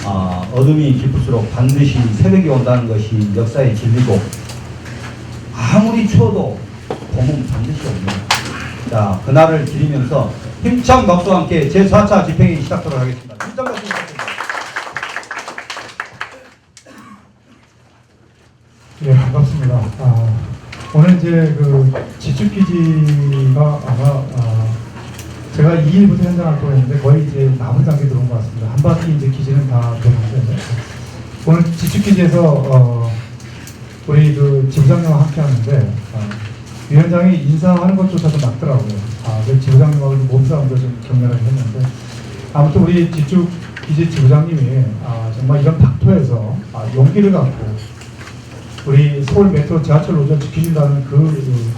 어둠이 깊을수록 반드시 새벽이 온다는 것이 역사의 진리고, 아무리 추워도 봄은 반드시 옵니다. 자, 그날을 기리면서 힘찬 박수와 함께 제4차 집행이 시작하도록 하겠습니다. 힘찬 박수 부탁드립니다. 네, 반갑습니다. 오늘 이제 그 지축기지가 아마 제가 2일부터 현장 활동했는데 거의 이제 마무리 단계 들어온 것 같습니다. 한 바퀴 이제 기지는 다 돌았는데 오늘 지축기지에서 우리 그 지부장님과 함께 하는데 위원장이 인사하는 것조차도 맞더라고요. 그 지부장님하고 몸싸움도 좀 격렬하게 했는데 아무튼 우리 지축기지 지부장님이 정말 이런 박토에서 용기를 갖고 우리 서울 메트로 지하철 노조를 지키신다는 그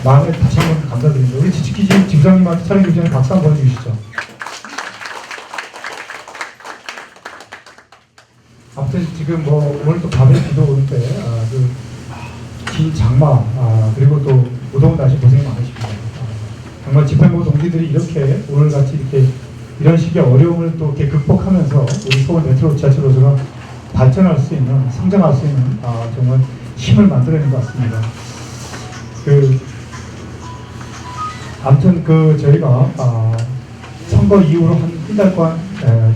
마음에 다시 한번 감사드립니다. 우리 지키지 지부장님한테 촬영 전에 박수 한번 해주시죠. 아무튼 지금 뭐 오늘 또 밤에 비도 오는데 긴 장마 그리고 또 무더운 날씨 고생이 많으십니다. 정말 집행부 동지들이 이렇게 오늘같이 이렇게 이런 식의 어려움을 또 이렇게 극복하면서 우리 서울 메트로 지하철 노조가 발전할 수 있는, 성장할 수 있는 정말 힘을 만들어낸 것 같습니다. 아무튼 저희가 선거 이후로 한 달간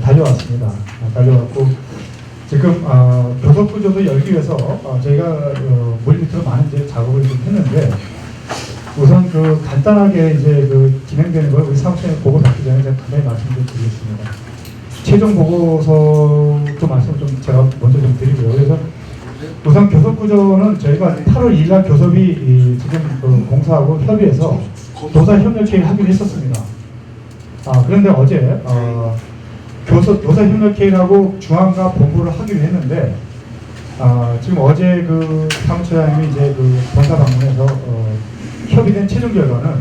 달려왔습니다. 달려왔고 지금 교섭 구조도 열기 위해서 저희가 물 밑으로 많은 이제 작업을 좀 했는데 우선 간단하게 이제 진행되는 걸 우리 사무총에 보고 받기 전에 제가 간단히 말씀을 드리겠습니다. 최종 보고서도 말씀을 좀 제가 먼저 좀 드리고요. 그래서 우선 교섭 구조는 저희가 8월 2일 날 교섭이 지금 공사하고 협의해서 노사 협력회의를 하기로 했었습니다. 그런데 어제 노사 협력회의라고 중앙과 본부를 하기로 했는데 지금 어제 사무처장님이 이제 본사 방문해서 협의된 최종 결과는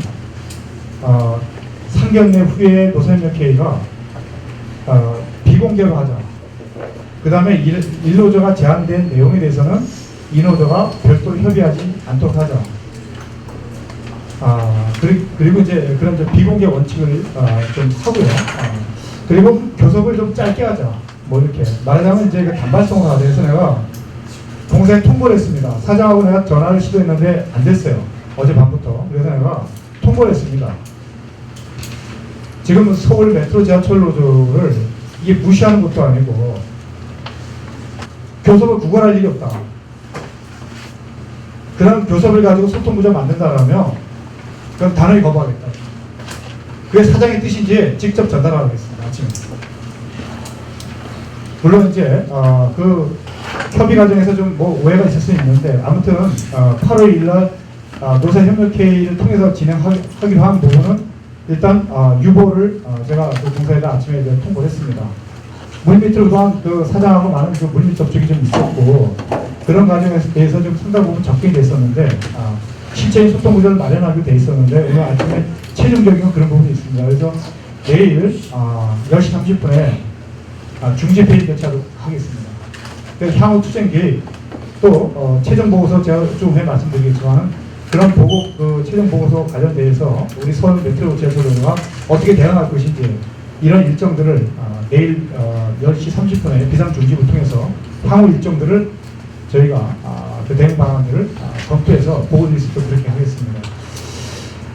상견례 후에 노사 협력회의가 비공개로 하자. 그 다음에 1노조가 제안된 내용에 대해서는 2노조가 별도로 협의하지 않도록 하자. 그리고 이제 그런 비공개 원칙을 좀 서고요. 그리고 교섭을 좀 짧게 하자. 뭐 이렇게 말하자면 이제 단발성으로 돼서 내가 공사에 통보를 했습니다. 사장하고 내가 전화를 시도했는데 안 됐어요. 어젯밤부터. 그래서 내가 통보를 했습니다. 지금 서울 메트로 지하철 노조를 이게 무시하는 것도 아니고 교섭을 구걸할 일이 없다. 그런 교섭을 가지고 소통구조 만든다라면 그럼 단호히 거부하겠다. 그게 사장의 뜻인지 직접 전달하겠습니다. 아침에. 물론 이제 협의 과정에서 좀 뭐 오해가 있을 수 있는데 아무튼 8월 1일 날 노사 협력회의를 통해서 진행하기로 한 부분은 일단 유보를 제가 공사에다 아침에 통보를 했습니다. 물밑으로 그동안 사장하고 많은 물밑 접촉이 좀 있었고 그런 과정에 대해서 좀 상당 부분 접근이 됐었는데 실제인 소통 구조를 마련하기로 돼 있었는데 오늘 아침에 최종적인 그런 부분이 있습니다. 그래서 내일 10시 30분에 중지회의 개최하도록 하겠습니다. 그래서 향후 투쟁 계획 또 최종 보고서 제가 좀 후에 말씀드리겠지만 그런 최종 보고서 관련돼서 우리 서울 메트로 지하철노조가 어떻게 대응할 것인지 이런 일정들을 내일 10시 30분에 비상중지부를 통해서 향후 일정들을 저희가 그 대응 방안들을 검토해서 보고드릴 수 있도록 그렇게 하겠습니다.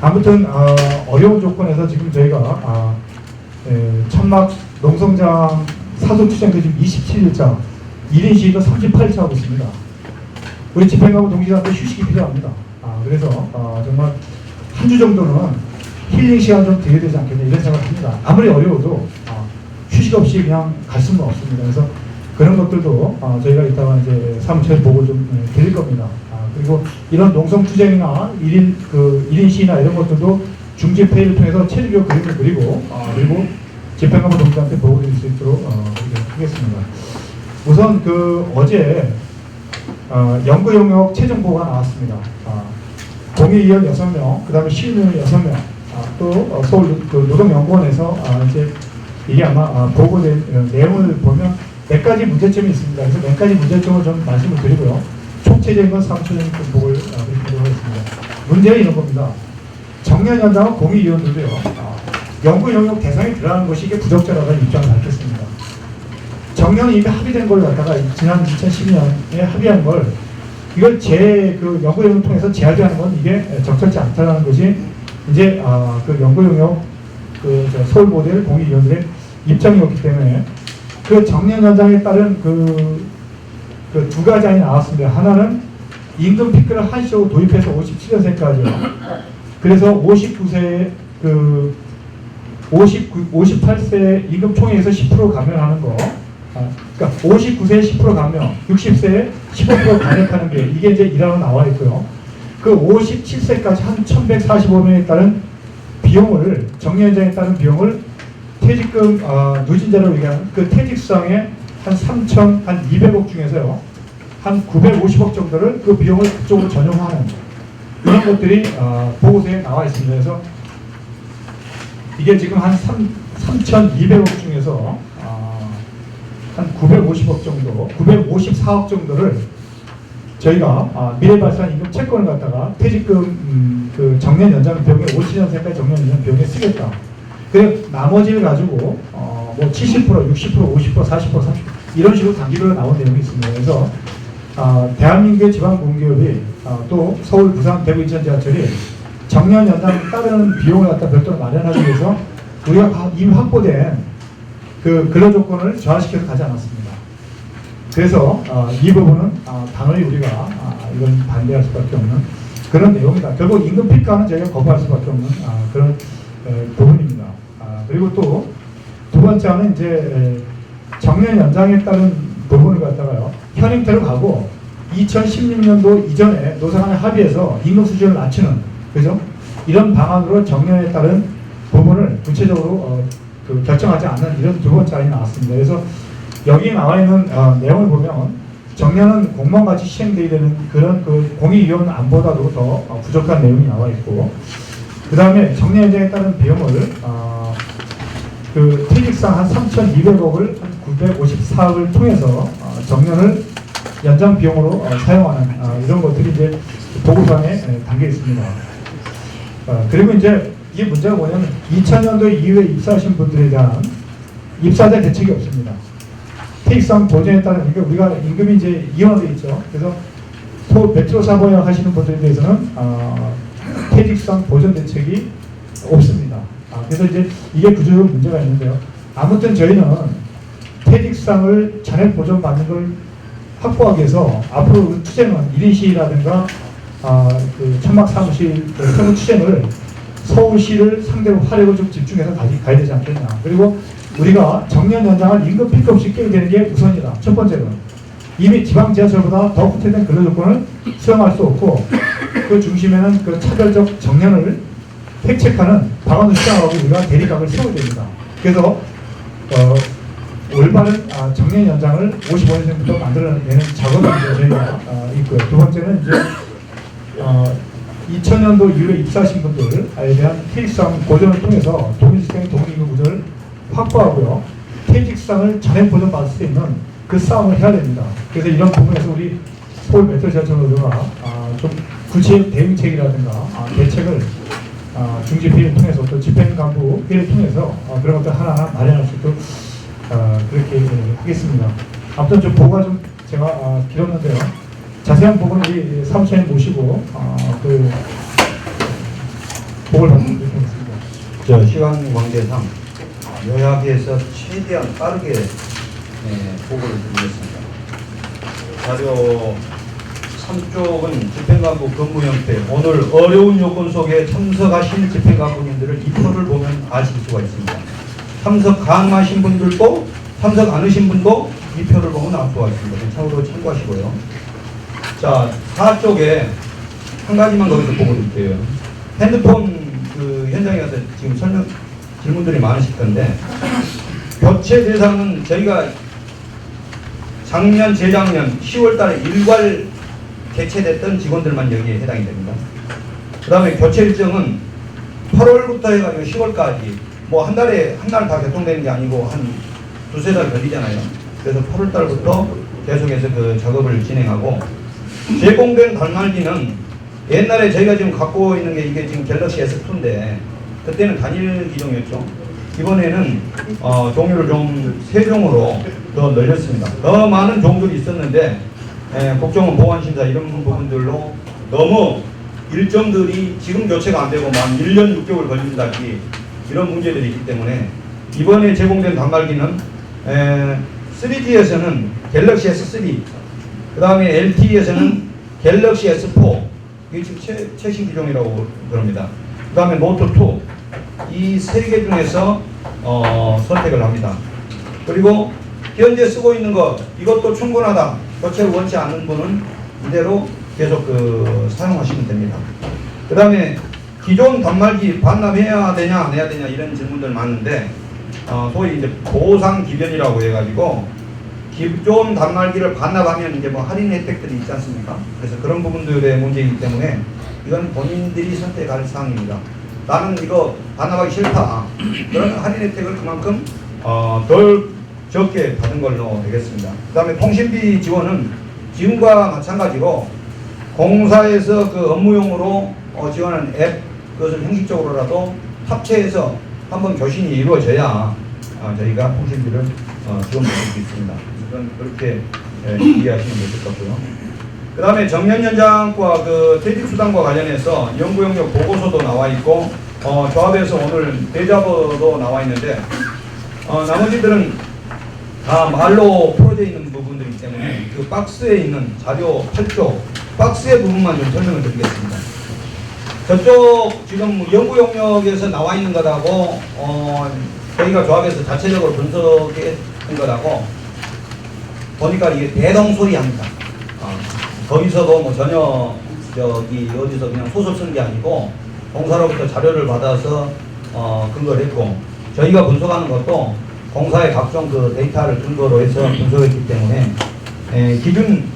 아무튼 어려운 조건에서 지금 저희가 천막 농성장 사소 투쟁도 지금 27일차 1인 시위도 38일차 하고 있습니다. 우리 집행하고 동지들한테 휴식이 필요합니다. 그래서 정말 한 주 정도는 힐링 시간 좀 드려야 되지 않겠냐 이런 생각을 합니다. 아무리 어려워도 휴식 없이 그냥 갈 수는 없습니다. 그래서 그런 것들도 저희가 이따가 이제 사무처에 보고 좀 드릴 겁니다. 그리고 이런 농성투쟁이나 1인 시위나 이런 것들도 중지회의를 통해서 체류교 그림을 그리고 그리고 집행관부 동지한테 보고 드릴 수 있도록 하겠습니다. 우선 어제 연구 영역 최종 보고가 나왔습니다. 공의위원 6명, 그 다음에 시민위원 6명, 또 서울 노동연구원에서 이제 이게 아마 보고된 내용을 보면 몇 가지 문제점이 있습니다. 그래서 몇 가지 문제점을 좀 말씀을 드리고요. 총체적인 건 사무처장님 보고를 드리도록 하겠습니다. 문제는 이런 겁니다. 정년연장은 공의위원들도요. 연구 영역 대상에 들어가는 것이 이게 부적절하다는 입장을 밝혔습니다. 정년이 이미 합의된 걸 갖다가 지난 2012년에 합의한 걸 이걸 그 연구용역을 통해서 재합의하는 건 이게 적절치 않다는 것이 이제 그 연구용역 서울 모델 공익위원들의 입장이었기 때문에 그 정년 연장에 따른 그 두 가지 안이 나왔습니다. 하나는 임금 피크를 한시적으로 도입해서 57년생까지요. 그래서 58세 임금 총액에서 10% 감면하는 거. 그러니까 59세에 10% 감면, 60세에 15% 감액하는 게 이게 이제 일화로 나와 있고요. 그 57세까지 한 1,145명에 따른 비용을 정년연장에 따른 비용을 퇴직금 누진제로 얘기하는 그 퇴직상의 한 3,200억 중에서요 한 950억 정도를 그 비용을 그쪽으로 전용하는 이런 것들이 보고서에 나와 있습니다. 그래서 이게 지금 한 3,200억 중에서 한 950억 정도, 954억 정도를 저희가 미래발산 임금 채권을 갖다가 퇴직금 그 정년 연장 비용에 57년생까지 정년 연장 비용에 쓰겠다. 그 나머지를 가지고 뭐 70%, 60%, 50%, 40%, 30% 이런 식으로 단기별로 나온 내용이 있습니다. 그래서 대한민국의 지방공기업이 또 서울, 부산, 대구, 인천 지하철이 정년 연장 따르는 비용을 갖다 별도로 마련하기 위해서 우리가 이미 확보된 그 근로조건을 저하시켜서 가지 않았습니다. 그래서 이 부분은 당연히 우리가 이건 반대할 수밖에 없는 그런 내용이다. 결국 임금 피크하는 저희가 거부할 수밖에 없는 그런 부분입니다. 그리고 또 두 번째는 이제 정년 연장에 따른 부분을 갖다가요 현 형태로 가고 2016년도 이전에 노사 간에 합의해서 임금 수준을 낮추는 그죠? 이런 방안으로 정년에 따른 부분을 구체적으로 결정하지 않는 이런 두 번째 안이 나왔습니다. 그래서 여기에 나와 있는 내용을 보면 정년은 공무원같이 시행되어야 되는 그런 그 공익위원 안보다도 더 부족한 내용이 나와 있고 그 다음에 정년 연장에 따른 비용을 그 퇴직상 한 3,200억을 한 954억을 통해서 정년을 연장 비용으로 사용하는 이런 것들이 이제 보고서에 담겨 있습니다. 그리고 이제 이게 문제가 뭐냐면 2000년도 이후에 입사하신 분들에 대한 입사자 대책이 없습니다. 퇴직상 보전에 따른 그러니까 우리가 임금이 이제 이원화되어 있죠. 그래서 메트로 사고약 하시는 분들에 대해서는 퇴직상 보전 대책이 없습니다. 그래서 이제 이게 구조적으로 문제가 있는데요. 아무튼 저희는 퇴직상을 잔액 보전 받는 걸 확보하기 위해서 앞으로 그 투쟁은 1인시라든가 그 천막 사무실 세무 투쟁을 서울시를 상대로 화력을 좀 집중해서 가야 되지 않겠냐. 그리고 우리가 정년 연장을 임금 피크 없이 깨게 되는 게 우선이다. 첫 번째는 이미 지방지하철보다 더 후퇴된 근로조건을 수용할 수 없고 그 중심에는 그 차별적 정년을 획책하는 방안을 시작하고 우리가 대립각을 세워야 됩니다. 그래서 올바른 정년 연장을 55년생부터 만들어내는 작업이 저희가 있고요. 두 번째는 이제 2000년도 이후에 입사하신 분들에 대한 퇴직상 보전을 통해서 독립시스템의 독립임금 구조를 확보하고요. 퇴직상을 잔액 보전 받을 수 있는 그 싸움을 해야 됩니다. 그래서 이런 부분에서 우리 서울 메트로 지하철 노조가 좀 구체적 대응책이라든가 대책을 중집회의를 통해서 또 집행간부 회의를 통해서 그런 것들 하나하나 마련할 수 있도록 그렇게 하겠습니다. 아무튼 좀 보고가 좀 제가 길었는데요. 자세한 부분은 우리 사무처장님 모시고 그 보고를 받도록 하겠습니다. 저 시간 관계상 요약해서 최대한 빠르게 보고를 드리겠습니다. 자료 3쪽은 집행간부 근무 형태. 오늘 어려운 요건 속에 참석하신 집행간부님들을 이 표를 보면 아실 수가 있습니다. 참석 가능하신 분들도 참석 않으신 분도 이 표를 보면 알 수가 있습니다. 참고로 참고하시고요. 자, 4쪽에 한 가지만 거기서 보고 드릴게요. 핸드폰 그 현장에 가서 지금 질문들이 많으실 텐데 교체 대상은 저희가 작년, 재작년 10월 달에 일괄 개최됐던 직원들만 여기에 해당이 됩니다. 그 다음에 교체 일정은 8월부터 해가지고 10월까지 뭐 한 달에 한 날 다 개통되는 게 아니고 한 두세 달 걸리잖아요. 그래서 8월 달부터 계속해서 그 작업을 진행하고 제공된 단말기는 옛날에 저희가 지금 갖고 있는 게 이게 지금 갤럭시 S2인데 그때는 단일 기종이었죠. 이번에는 종류를 좀 세 종으로 더 늘렸습니다. 더 많은 종들이 있었는데 국정원 보안심사 이런 부분들로 너무 일정들이 지금 교체가 안 되고 만 1년 6개월 걸린다기 이런 문제들이 있기 때문에 이번에 제공된 단말기는 3G에서는 갤럭시 S3, 그 다음에 LTE에서는 갤럭시 S4, 이게 지금 최신 기종이라고 그럽니다. 그 다음에 노트2, 이 세 개 중에서 선택을 합니다. 그리고 현재 쓰고 있는 것, 이것도 충분하다, 교체를 원치 않는 분은 이대로 계속 사용하시면 됩니다. 그 다음에 기존 단말기 반납해야 되냐 안 해야 되냐 이런 질문들 많은데 소위 이제 보상 기변이라고 해가지고 기존 단말기를 반납하면 이제 뭐 할인 혜택들이 있지 않습니까? 그래서 그런 부분들의 문제이기 때문에 이건 본인들이 선택할 사항입니다. 나는 이거 반납하기 싫다. 그러면 할인 혜택을 그만큼 덜 적게 받은 걸로 되겠습니다. 그 다음에 통신비 지원은 지금과 마찬가지로 공사에서 그 업무용으로 지원하는 앱, 그것을 형식적으로라도 합체해서 한번 교신이 이루어져야 저희가 통신비를 지원받을 수 있습니다. 그건 그렇게 이해하시면 될 것 같고요. 그 다음에 정년연장과 그 퇴직수당과 관련해서 연구용역 보고서도 나와 있고 조합에서 오늘 대자보도 나와 있는데 나머지들은 다 말로 풀어져 있는 부분들이기 때문에 그 박스에 있는 자료 8조 박스의 부분만 좀 설명을 드리겠습니다. 저쪽 지금 연구 용역에서 나와 있는 것하고 저희가 조합에서 자체적으로 분석한 것하고 보니까 이게 대동소이합니다. 거기서도 뭐 전혀 어디서 그냥 소설 쓴 게 아니고 공사로부터 자료를 받아서 근거를 했고 저희가 분석하는 것도 공사의 각종 그 데이터를 근거로 해서 분석했기 때문에 기준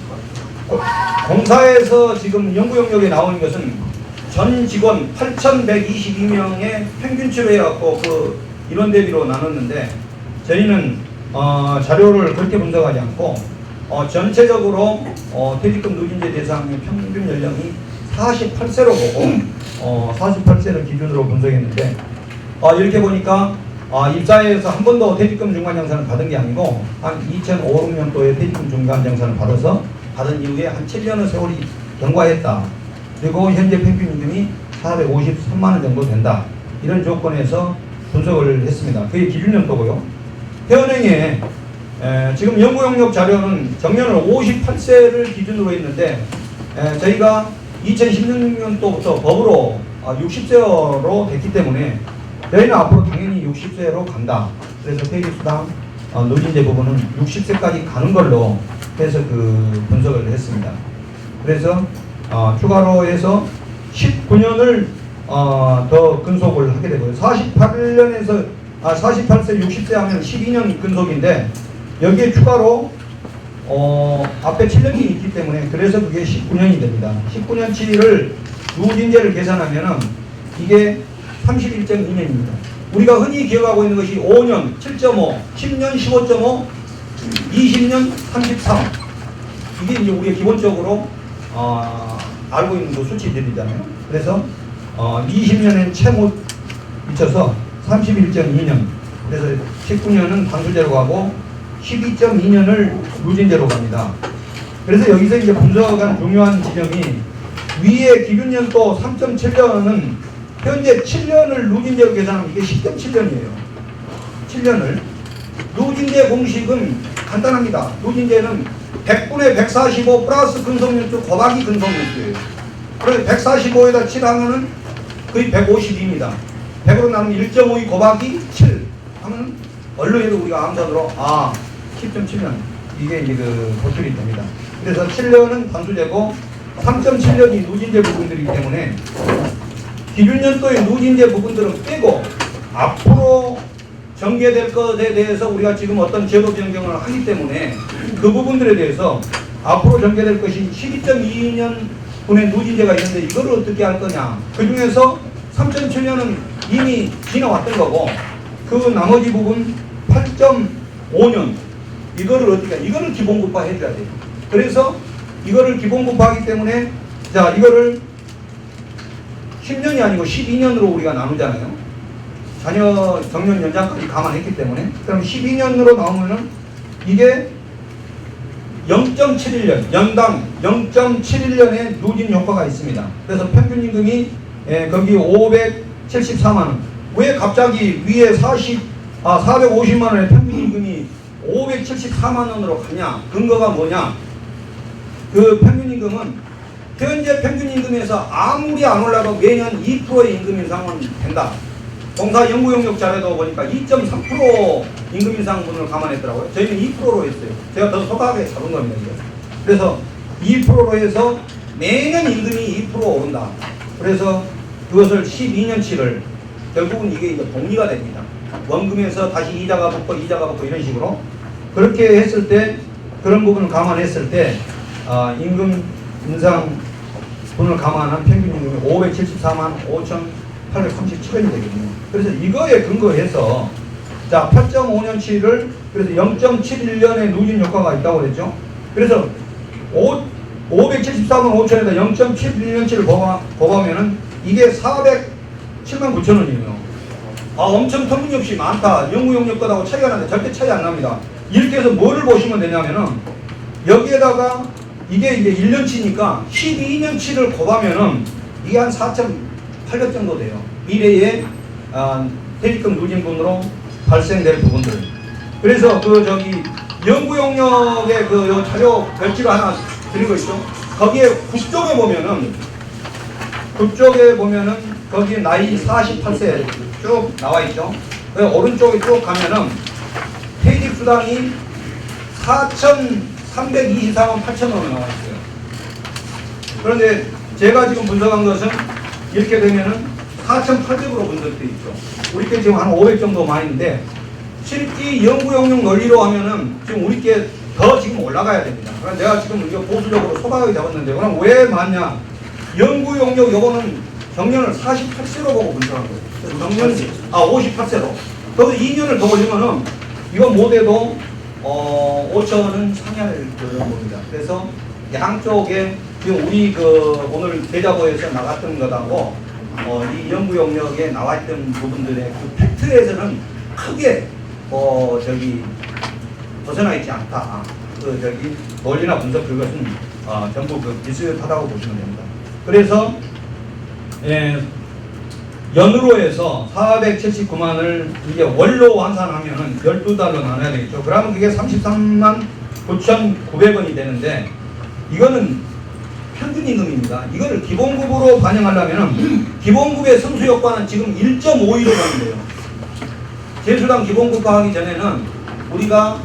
공사에서 지금 연구 용역에 나오는 것은 전 직원 8,122명의 평균치로 해갖고 그 인원 대비로 나눴는데 저희는 자료를 그렇게 분석하지 않고 전체적으로 퇴직금 누진제 대상의 평균 연령이 48세로 보고 48세를 기준으로 분석했는데 이렇게 보니까 입사해서 한 번도 퇴직금 중간정산을 받은 게 아니고 한 2005, 6년도에 퇴직금 중간정산을 받은 이후에 한 7년의 세월이 경과했다. 그리고 현재 평균 임금이 453만 원 정도 된다. 이런 조건에서 분석을 했습니다. 그게 기준연도고요. 태은행에 지금 연구용역 자료는 정년을 58세를 기준으로 했는데 저희가 2016년도부터 법으로 60세로 됐기 때문에 저희는 앞으로 당연히 60세로 간다. 그래서 퇴직수당 누진제 부분은 60세까지 가는 걸로 해서 그 분석을 했습니다. 그래서 추가로 해서 19년을 더 근속을 하게 되고요. 48년에서 48세 60세 하면 12년 근속인데 여기에 추가로 앞에 7년이 있기 때문에 그래서 그게 19년이 됩니다. 19년치를 누진제를 계산하면은 이게 31.2년입니다. 우리가 흔히 기억하고 있는 것이 5년 7.5, 10년 15.5, 20년 33. 이게 이제 우리가 기본적으로 알고 있는 그 수치들이잖아요. 그래서 20년엔 채 못 미쳐서 31.2년. 그래서 19년은 방출제로 가고 12.2년을 누진제로 갑니다. 그래서 여기서 이제 분석한 중요한 지점이 위에 기준연도 3.7년은 현재 7년을 누진제로 계산하면 이게 10.7년이에요. 7년을. 누진제 공식은 간단합니다. 누진제는 100분의 145 플러스 근속연수 곱하기 근속연수예요. 그래서 145에다 7하면은 거의 152입니다. 100으로 나누면 1.52 곱하기 7 하면 얼른 해도 우리가 암산으로 10.7년 이게 이제 그 보출이 됩니다. 그래서 7년은 단수제고 3.7년이 누진제 부분들이기 때문에 기준연도의 누진제 부분들은 빼고 앞으로 전개될 것에 대해서 우리가 지금 어떤 제도 변경을 하기 때문에 그 부분들에 대해서 앞으로 전개될 것이 12.2년 분의 누진제가 있는데 이거를 어떻게 할 거냐. 그 중에서 3.7년은 이미 지나왔던 거고 그 나머지 부분 8.5년 이거를 어떻게 이거를 기본급화 해줘야 돼요. 그래서 이거를 기본급화하기 때문에 자 이거를 10년이 아니고 12년으로 우리가 나누잖아요. 자녀 정년 연장까지 감안했기 때문에 그럼 12년으로 나오면은 이게 0.71년, 연당 0.71년의 누진 효과가 있습니다. 그래서 평균 임금이 거기 574만 원. 왜 갑자기 위에 450만 원의 평균 임금이 574만 원으로 갔냐? 근거가 뭐냐? 그 평균 임금은 현재 평균 임금에서 아무리 안 올라도 매년 2%의 임금 인상은 된다. 공사 연구 용역 자료도 보니까 2.3% 임금 인상분을 감안했더라고요. 저희는 2%로 했어요. 제가 더 소박하게 잡은 겁니다. 이게. 그래서 2%로 해서 매년 임금이 2% 오른다. 그래서 그것을 12년치를 결국은 이게 복리가 됩니다. 원금에서 다시 이자가 붙고 이런 식으로 그렇게 했을 때 그런 부분을 감안했을 때 임금 인상분을 감안한 평균 임금이 574만 5,837원이 되거든요. 그래서 이거에 근거해서 자 8.5년치를 그래서 0.71년의 누진 효과가 있다고 그랬죠. 그래서 574만 5천에다 0.71년치를 곱하면은 이게 407만 9천 원이에요. 엄청 터무니없이 많다. 연구용역 거하고 차이가 나는데 절대 차이 안 납니다. 이렇게 해서 뭐를 보시면 되냐면은 여기에다가 이게 이제 1년치니까 12년치를 곱하면은 이게 한 4,800 정도 돼요. 미래에 퇴직금 누진분으로 발생될 부분들. 그래서 연구용역의 요 자료 별지를 하나 드리고 있죠. 거기에 북쪽에 보면은 거기에 나이 48세 쭉 나와 있죠. 오른쪽에 쭉 가면은 퇴직수당이 4,324만 8천 원으로 나와 있어요. 그런데 제가 지금 분석한 것은 이렇게 되면은 4,800으로 분석되어 있죠. 우리께 지금 한 500 정도 많이 있는데 실제 연구용역 논리로 하면은 지금 우리께 더 지금 올라가야 됩니다. 그래서 내가 지금 이거 보수적으로 소박하게 잡았는데 그럼 왜 많냐? 연구용역 요거는 정년을 48세로 보고 분석한 거예요. 정년 58세로. 거기서 2년을 더 올리면은 이거 못해도 5천원은 상향을 그런 겁니다. 그래서 양쪽에 지금 우리 오늘 계좌고에서 나갔던 것하고 이 연구용역에 나와있던 부분들의 그 팩트에서는 크게 벗어나 있지 않다. 논리나 분석 그것은 전부 비슷하다고 보시면 됩니다. 그래서 연으로 해서 479만을 이게 월로 환산하면은 12달로 나눠야 되겠죠. 그러면 그게 33만 9,900원이 되는데 이거는 평균 임금입니다. 이거를 기본급으로 반영하려면은 기본급의 승수 효과는 지금 1.52로 가는데요. 제수당 기본급화 하기 전에는 우리가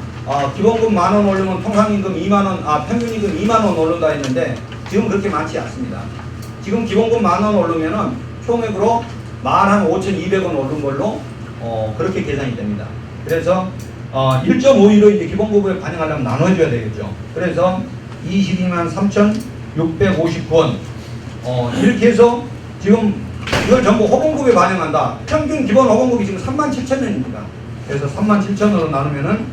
기본급 10,000원 오르면 통상임금 2만원, 평균임금 2만원 오른다 했는데 지금 그렇게 많지 않습니다. 지금 기본급 10,000원 오르면은 총액으로 15,200원 오른 걸로 그렇게 계산이 됩니다. 그래서 1.52로 이제 기본급을 반영하려면 나눠줘야 되겠죠. 그래서 22만 3,659원 이렇게 해서 지금 이걸 전부 호봉급에 반영한다. 평균 기본 호봉급이 지금 37,000원입니다. 그래서 37,000원으로 나누면은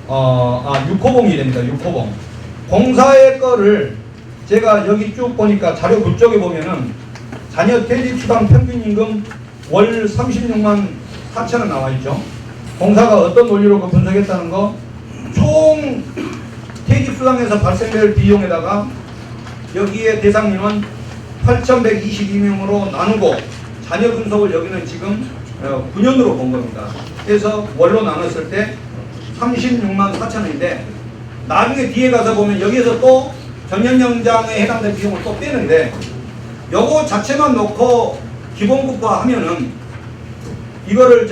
6호봉이 됩니다. 6호봉. 공사의 거를 제가 여기 쭉 보니까 자료 그쪽에 보면은 자녀 퇴직수당 평균임금 월 36만 4천원 나와 있죠. 공사가 어떤 논리로 분석했다는 거, 총 퇴직수당에서 발생될 비용에다가 여기에 대상님은 8,122명으로 나누고 자녀 분석을 여기는 지금 9년으로 본 겁니다. 그래서 월로 나눴을 때 36만 4천원인데 나중에 뒤에 가서 보면 여기에서 또 전년 연장에 해당된 비용을 또 빼는데 요거 자체만 놓고 기본급화 하면은 이거를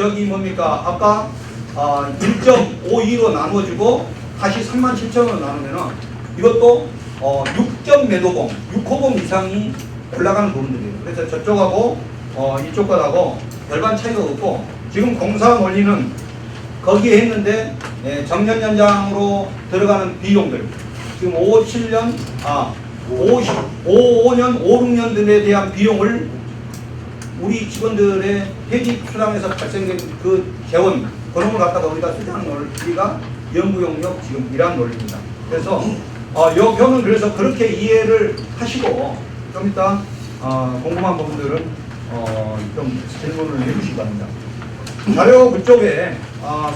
아까 1.52로 나눠주고 다시 37,000원으로 나누면은 이것도 6호봉 이상이 올라가는 부분들이에요. 그래서 저쪽하고 이쪽 것하고 별반 차이가 없고 지금 공사 원리는 거기에 했는데 정년 연장으로 들어가는 비용들 지금 5, 7년, 5, 5년, 5, 6년들에 대한 비용을 우리 직원들의 퇴직 수당에서 발생된 그 재원, 그런 걸 갖다가 우리가 쓰자는 논리가 연구용역 지금 이러한 논리입니다. 그래서 요 표는 그래서 그렇게 이해를 하시고 좀 이따 궁금한 부분들은 좀 질문을 해주시기 바랍니다. 자료 그쪽에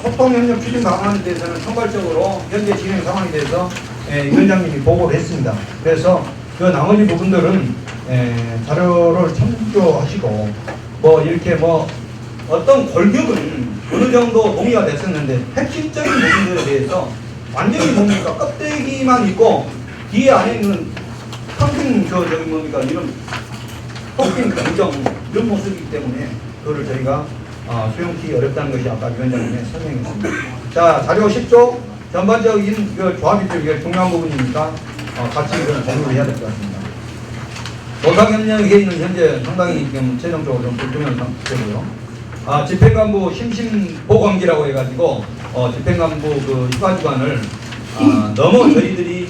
소통 협력 추진 방안에 대해서는 총괄적으로 현재 진행 상황에 대해서 위원장님이 보고를 했습니다. 그래서 그 나머지 부분들은 자료를 참조하시고 뭐 이렇게 뭐 어떤 골격은 어느 정도 동의가 됐었는데 핵심적인 부분들에 대해서 완전히 뭡니까 껍데기만 있고 뒤에 안에 있는 평균 저기 뭡니까 이런 꺾인 감정 이런 모습이기 때문에 그거를 저희가 수용하기 어렵다는 것이 아까 위원장님이 설명했습니다. 자, 자료 10조 전반적인 그 조합이 되게 중요한 부분이니까 같이 이걸 공유를 해야 될 것 같습니다. 노사협력회의는 현재 상당히 지금 최종적으로 좀 불투명한 상태고요. 집행간부 심심보관기라고 해가지고 집행간부 그 휴가주간을 너무 저희들이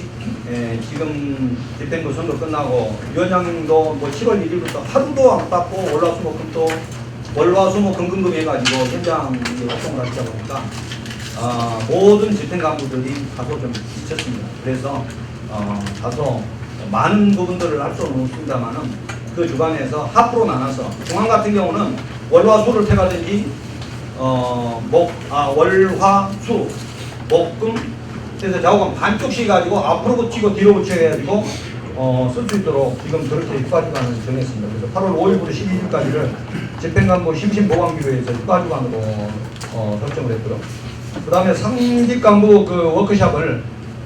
지금 집행부 선거 끝나고 위원장님도 뭐 7월 1일부터 하루도 안 받고 월화수목금금 해가지고 현장 활동을 하시다 보니까 모든 집행간부들이 다소 좀 지쳤습니다. 그래서 다소 많은 부분들을 할 수는 없습니다만은 그 주간에서 하프로 나눠서 중앙 같은 경우는 월화수를 태가든지 월화수 목금 그래서 좌우간 반쪽씩 가지고 앞으로 붙이고 뒤로 붙여 해가지고 쓸 수 있도록 지금 그렇게 휴가주간을 정했습니다. 그래서 8월 5일부터 12일까지를 집행간부 심심보관기로 해서 휴가주간으로 설정을 했고요. 그 다음에 상직간부 그 워크샵을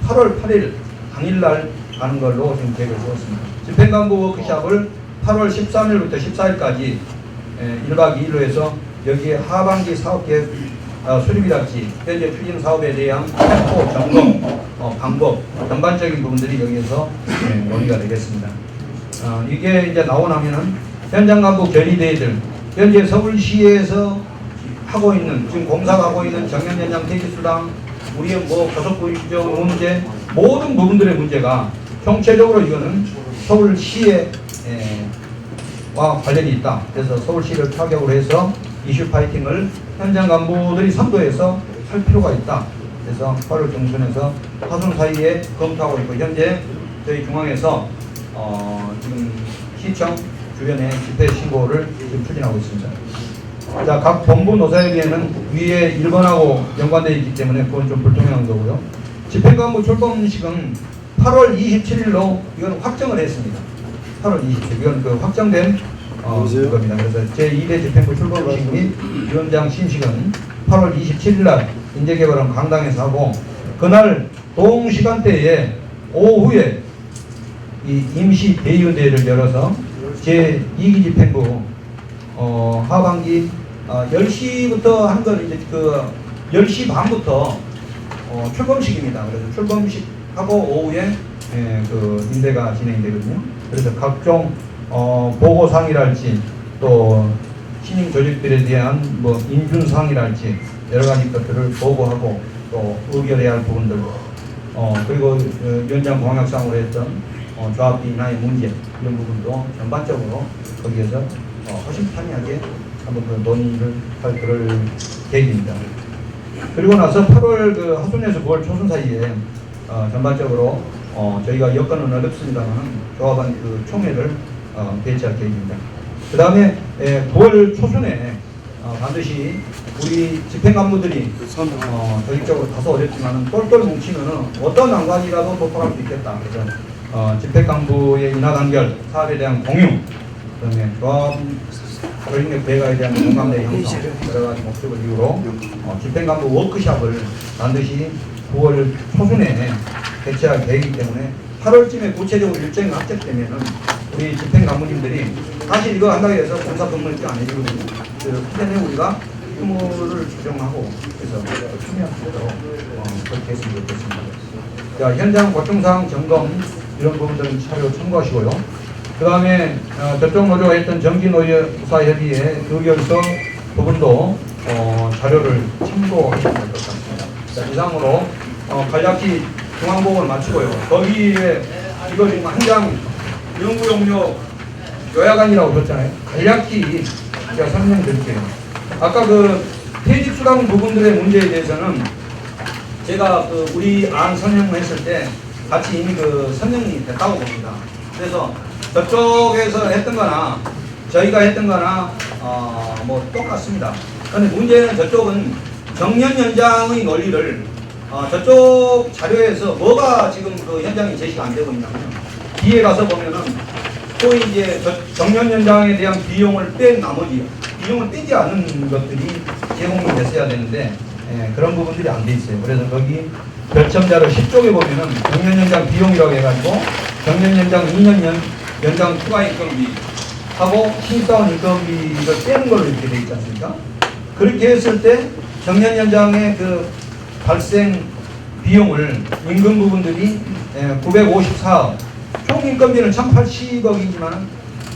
8월 8일 당일날 가는 걸로 지금 계획을 세웠습니다. 집행간부 워크샵을 8월 13일부터 14일까지 1박 2일로 해서 여기에 하반기 사업계획 수립이랄지 현재 추진 사업에 대한 템포, 점검, 방법, 전반적인 부분들이 여기에서 논의가 되겠습니다. 이게 이제 나오고 나면은 현장 간부 결의대회들 현재 서울시에서 하고 있는 지금 공사가 하고 있는 정년 연장 대기수당 우리의 뭐 고속구조 문제 모든 부분들의 문제가 총체적으로 이거는 서울시에 와 관련이 있다. 그래서 서울시를 타격으로 해서 이슈 파이팅을 현장 간부들이 선도해서 할 필요가 있다. 그래서 8월 중순에서 하순 사이에 검토하고 있고 현재 저희 중앙에서 지금 시청 주변에 집회 신고를 지금 추진하고 있습니다. 자, 각 본부 노사협의회는 위에 1번하고 연관되어 있기 때문에 그건 좀 불투명한 거고요. 집행간부 출범식은 8월 27일로 이건 확정을 했습니다. 8월 27일 이건 그 확정된 겁니다. 그래서 제2대 집행부 출범식 및 위원장 심식은 8월 27일 날 인재개발원 강당에서 하고 그날 동시간대에 오후에 이 임시 대의원대회를 열어서 제2기 집행부 하반기 10시부터 한 건 이제 그 10시 반부터 출범식입니다. 그래서 출범식하고 오후에 그 인대가 진행되거든요. 그래서 각종 보고사항이랄지 또 신임 조직들에 대한 뭐 인준사항이랄지 여러 가지 것들을 보고하고 또 의결해야 할 부분들 그리고 위원장 공약상으로 했던 조합비 인하의 문제 이런 부분도 전반적으로 거기에서 허심탄회하게 한번 그 논의를 할 그럴 계획입니다. 그리고 나서 8월 그 하순에서 9월 초순 사이에 전반적으로 저희가 여건은 어렵습니다만 조합원 그 총회를 개최할 계획입니다. 그 다음에 9월 초순에 반드시 우리 집행간부들이 조직적으로 다소 어렵지만 똘똘 뭉치면 어떤 난관이라도 도달할 수 있겠다. 그래서 집행간부의 인하 단결, 사업에 대한 공유, 그다음에 조합 조직력 배가에 대한 공감대 형성 여러 가지 목적을 이유로 집행간부 워크샵을 반드시 9월 초순에 개최할 계획이기 때문에 8월쯤에 구체적으로 일정이 합격되면은 우리 집행간부님들이 사실 이거 한다고 해서 공사 근무일정 안 해주거든요. 그래서 그때는 우리가 휴무를 조정하고 그래서 참여할 수 있도록 그렇게 했으면 좋겠습니다. 자, 현장 고충사항 점검 이런 부분들은 차례로 참고하시고요. 그 다음에 저쪽 노조가 했던 정기노조사협의회 의결서 부분도 자료를 참고하시면 될 것 같습니다. 자, 이상으로 간략히 중앙보고를 마치고요. 거기에 이거 지금 한 장 연구용료 요약안이라고 줬잖아요. 간략히 제가 설명드릴게요. 아까 그 퇴직수당 부분들의 문제에 대해서는 제가 그 우리 안 선정했을 때 같이 이미 그 선정이 됐다고 봅니다. 그래서 저쪽에서 했던 거나 저희가 했던 거나 뭐 똑같습니다. 그런데 문제는 저쪽은 정년 연장의 논리를 저쪽 자료에서 뭐가 지금 그 현장이 제시가 안 되고 있냐면 뒤에 가서 보면은 또 이제 정년 연장에 대한 비용을 뺀 나머지 비용을 빼지 않은 것들이 제공이 됐어야 되는데 그런 부분들이 안 돼 있어요. 그래서 거기 별첨자료 10쪽에 보면은 정년 연장 비용이라고 해가지고 정년 연장 2년 연장 추가 인건비 하고 신입사원 인건비를 빼는 걸로 이렇게 돼 있지 않습니까? 그렇게 했을 때 정년 연장의 그 발생 비용을 임금 부분들이 954억, 총 인건비는 1080억이지만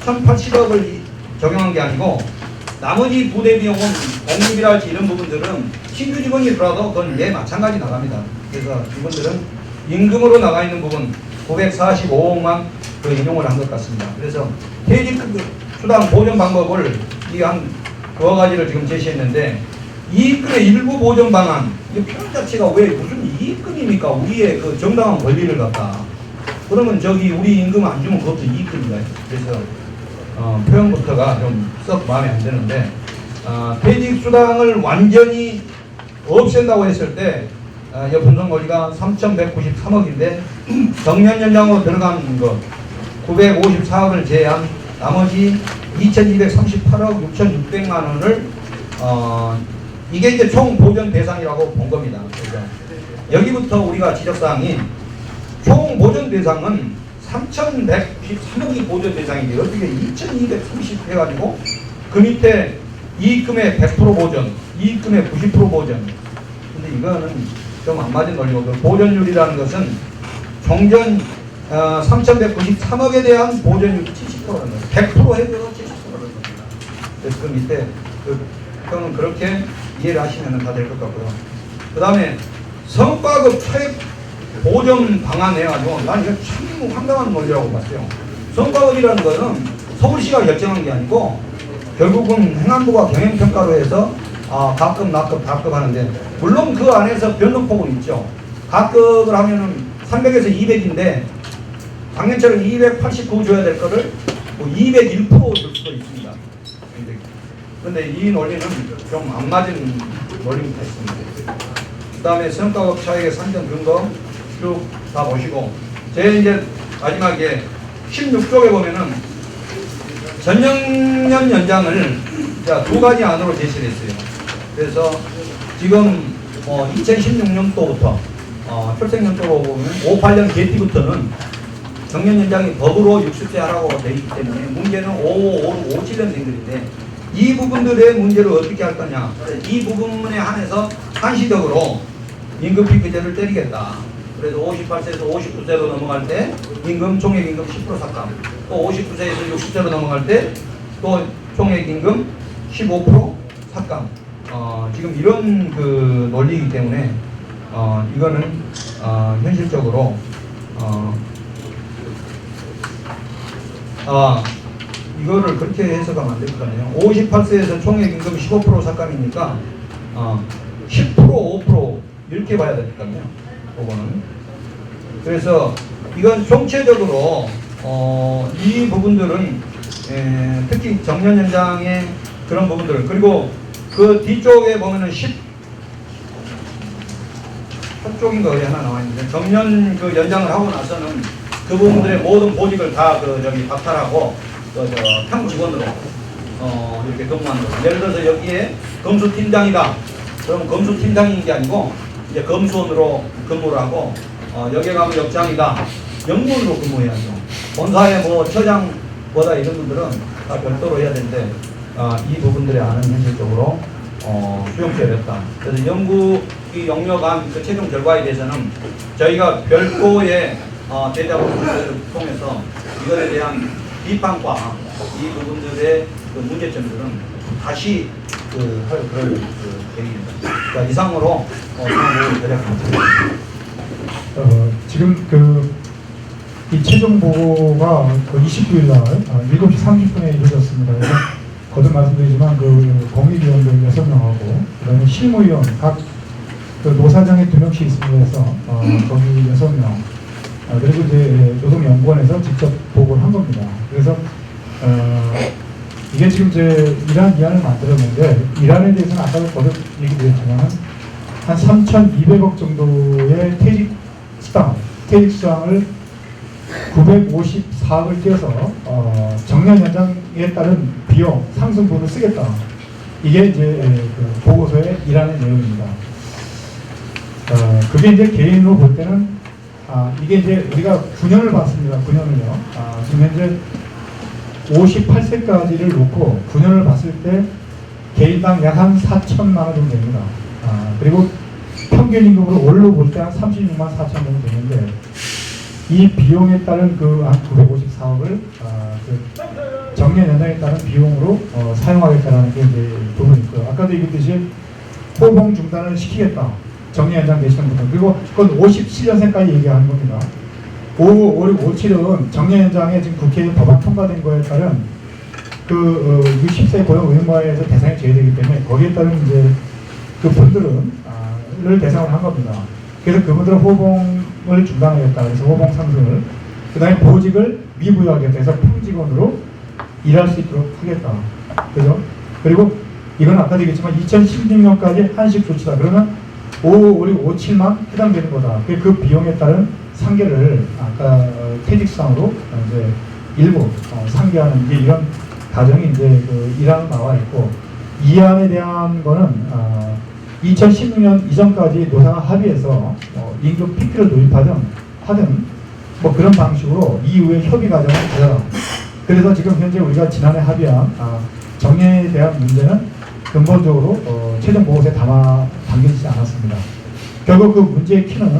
1080억을 적용한 게 아니고 나머지 부대 비용은 공립이랄지 이런 부분들은 신규 직원이 들어와도 그건 마찬가지 나갑니다. 그래서 이분들은 임금으로 나가 있는 부분 945억만 그 인용을 한 것 같습니다. 그래서 퇴직 수당 보전 방법을 이 한 두어 가지를 지금 제시했는데 이익금의 일부 보전 방안 이 표현 자체가 왜 무슨 이익금입니까? 우리의 그 정당한 권리를 갖다 그러면 저기 우리 임금 안 주면 그것도 이익금인가요? 그래서 표현부터가 좀 썩 마음에 안 드는데 퇴직 수당을 완전히 없앤다고 했을 때 분송 권리가 3,193억인데 정년 연장으로 들어간 것 954억을 제외한 나머지 2,238억 6,600만 원을 이게 이제 총 보전 대상이라고 본 겁니다. 그래서 여기부터 우리가 지적사항이 총 보전 대상은 3,193억이 보전 대상인데 어떻게 2,230 해가지고 그 밑에 이익금의 100% 보전, 이익금의 90% 보전. 근데 이거는 좀 안 맞은 논리고 그 보전율이라는 것은 종전 3,193억에 대한 보전율이 70%라는 거예요. 100% 해도 70%라는 겁니다. 그래서 그 밑에 그 표는 그렇게 이해를 하시면 다 될 것 같고요. 그 다음에 성과급 차액 보전 방안 해가지고 난 이거 참 황당한 논리라고 봤어요. 성과급이라는 것은 서울시가 결정한 게 아니고 결국은 행안부가 경영평가로 해서 각급, 낙급, 다급 하는데 물론 그 안에서 변동폭은 있죠. 각급을 하면은 300에서 200인데 작년처럼 289 줘야 될 거를 뭐 201% 줄 수도 있습니다. 근데 이 논리는 좀 안 맞은 논리가 있습니다. 그 다음에 성과급 차액의 산정 근거 쭉 다 보시고 제 이제 마지막에 16쪽에 보면은 전년 연장을 두 가지 안으로 제시를 했어요. 그래서 지금 2016년도부터 출생연도로 보면 58년 개띠부터는 정년 연장이 법으로 60세 하라고 되어 있기 때문에 문제는 57년생들인데 이 부분들의 문제를 어떻게 할 거냐. 이 부분에 한해서 한시적으로 임금 피크제를 때리겠다. 그래서 58세에서 59세로 넘어갈 때 임금 총액임금 10% 삭감, 또 59세에서 60세로 넘어갈 때 또 총액임금 15% 삭감. 지금 이런 그 논리이기 때문에 이거는 현실적으로 이거를 그렇게 해석하면 안 될 것 같네요. 58세에서 총액임금 15% 삭감이니까 10% 5% 이렇게 봐야 될 것 같네요. 그거는. 그래서 이건 총체적으로 이 부분들은 특히 정년 연장의 그런 부분들 그리고 그 뒤쪽에 보면은 10쪽인가 어디 하나 나와 있는데 정년 그 연장을 하고 나서는 그 부분들의 모든 보직을 다 박탈하고 평 직원으로 이렇게 근무하는 거죠. 예를 들어서 여기에 검수팀장이다. 그럼 검수팀장인 게 아니고 이제 검수원으로 근무를 하고 여기에 가면 역장이다. 영문으로 근무해야죠. 본사의 뭐 처장보다 이런 분들은 다 별도로 해야 되는데 이 부분들의 안은 현실적으로 수용치 어렵다. 그래서 연구이 영역안 그 최종 결과에 대해서는 저희가 별도의 대자보를 통해서 이것에 대한 비판과 이 부분들의 그 문제점들은 다시 할 그런 계획입니다. 자, 이상으로 상황을 대략합니다. 지금 이 최종 보고가 29일 날 7시 30분에 이루어졌습니다. 그래서 거듭 말씀드리지만 공익위원들 6명하고 그다음에 실무위원 각 노사장에 2명씩 있습니다. 해서 거기 6명 그리고 이제 노동연구원에서 직접 보고를 한 겁니다. 그래서 이게 지금 이제 이란 이안을 만들었는데 이란에 대해서는 아까도 거듭 얘기드렸지만 한 3,200억 정도의 퇴직 수당을 954억을 떼어서 정년 연장에 따른 비용 상승분을 쓰겠다. 이게 이제 그 보고서의 이란의 내용입니다. 그게 이제 개인으로 볼 때는 이게 이제 우리가 9년을 봤습니다. 9년을요. 지금 현재 58세까지를 놓고 9년을 봤을 때 개인당 약 한 4천만 원 정도 됩니다. 그리고 평균 임금으로 월로 볼 때 한 36만 4천 정도 되는데 이 비용에 따른 그 한 954억을 그 정년 연장에 따른 비용으로 사용하겠다라는 게 이제 부분이 있고요. 아까도 얘기했듯이 호봉 중단을 시키겠다. 정년 연장 되시는 분들. 그리고 그건 57년생까지 얘기하는 겁니다. 57은 정년 연장에 지금 국회에 법안 통과된 거에 따른 그 60세 고용 의무화에서 대상이 제외되기 때문에 거기에 따른 이제 그 분들은 를 대상으로 한 겁니다. 그래서 그분들은 호봉을 중단하겠다. 그래서 호봉 상승을 그 다음에 보직을 미부여하겠다. 해서 평직원으로 일할 수 있도록 하겠다. 그죠? 그리고 이건 아까도 얘기했지만 2016년까지 한식 조치다. 그러면 57만 해당되는 거다. 그 비용에 따른 상계를 아까 퇴직상으로 이제 일부 상계하는 이제 이런 과정이 이제 그 이란은 나와 있고 이 안에 대한 거는 2016년 이전까지 노사가 합의해서 임금 PP를 하든 뭐 그런 방식으로 이후에 협의 과정을 가져라. 그래서 지금 현재 우리가 지난해 합의한 정년에 대한 문제는 근본적으로 최종 보고서에 담겨지지 않았습니다. 결국 그 문제의 키는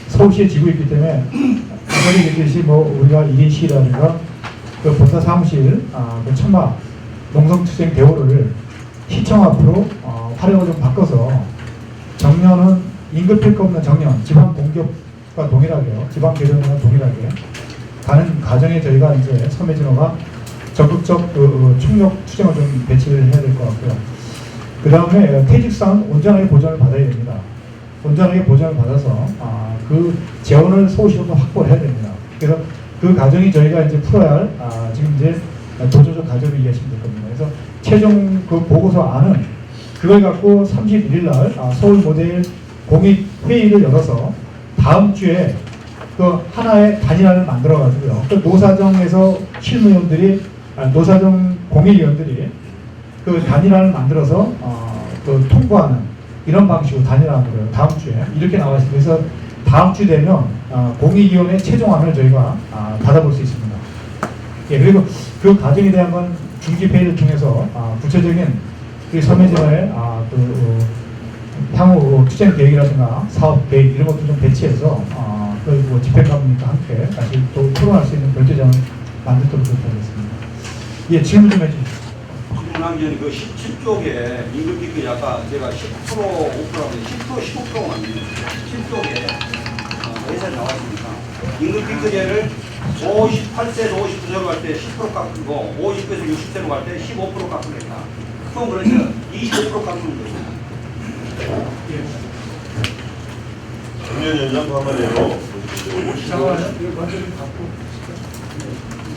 서울시에 지고 있기 때문에 아까 얘기했듯이 뭐 우리가 1인 시라든가 그 본사 사무실 그 천막 농성투쟁 대우를 시청 앞으로 활용을 좀 바꿔서 정년은 임금 필요 없는 정년 지방 공격과 동일하게요. 지방 개정과 동일하게 가는 과정에 저희가 이제 섬해진호가 적극적 총력 투쟁을 좀 배치를 해야 될 것 같고요. 그 다음에 퇴직상 온전하게 보전을 받아야 됩니다. 온전하게 보전을 받아서 그 재원을 서울시도 확보를 해야 됩니다. 그래서 그 과정이 저희가 이제 풀어야 할 지금 이제 도저적 과정을 이해하시면 될 겁니다. 그래서 최종 그 보고서 안은 그걸 갖고 31일 날 서울 모델 공익 회의를 열어서 다음 주에 그 하나의 단일화를 만들어 가지고요. 그 노사정에서 실무위원들이 노사정 공익위원들이 그 단일화를 만들어서 그 통보하는 이런 방식으로 단일화하고요. 다음 주에 이렇게 나와 있습니다. 그래서 다음 주 되면 공익위원회 최종안을 저희가 받아볼 수 있습니다. 예, 그리고 그 과정에 대한 건 중지회의를 통해서 구체적인 우리 섬해진호의 향후 투쟁 계획이라든가 사업 계획 이런 것도 좀 배치해서 뭐 집행관님과 함께 다시 또 토론할 수 있는 별도장을 만들도록 하겠습니다. 예, 질문 좀 해주십시오. 질문하면 그 17쪽에 임금 비율이 아까 제가 10% 5%라고 10% 15%가 맞네요. 17쪽에 회사에 나왔습니다. 임금 비율제를 58세에서 59세로 갈 때 10% 깎고 50세에서 60세로 갈 때 15% 깎으겠다. 그럼 그러면 25% 깎는 거죠. 정년 연장 포함하네요.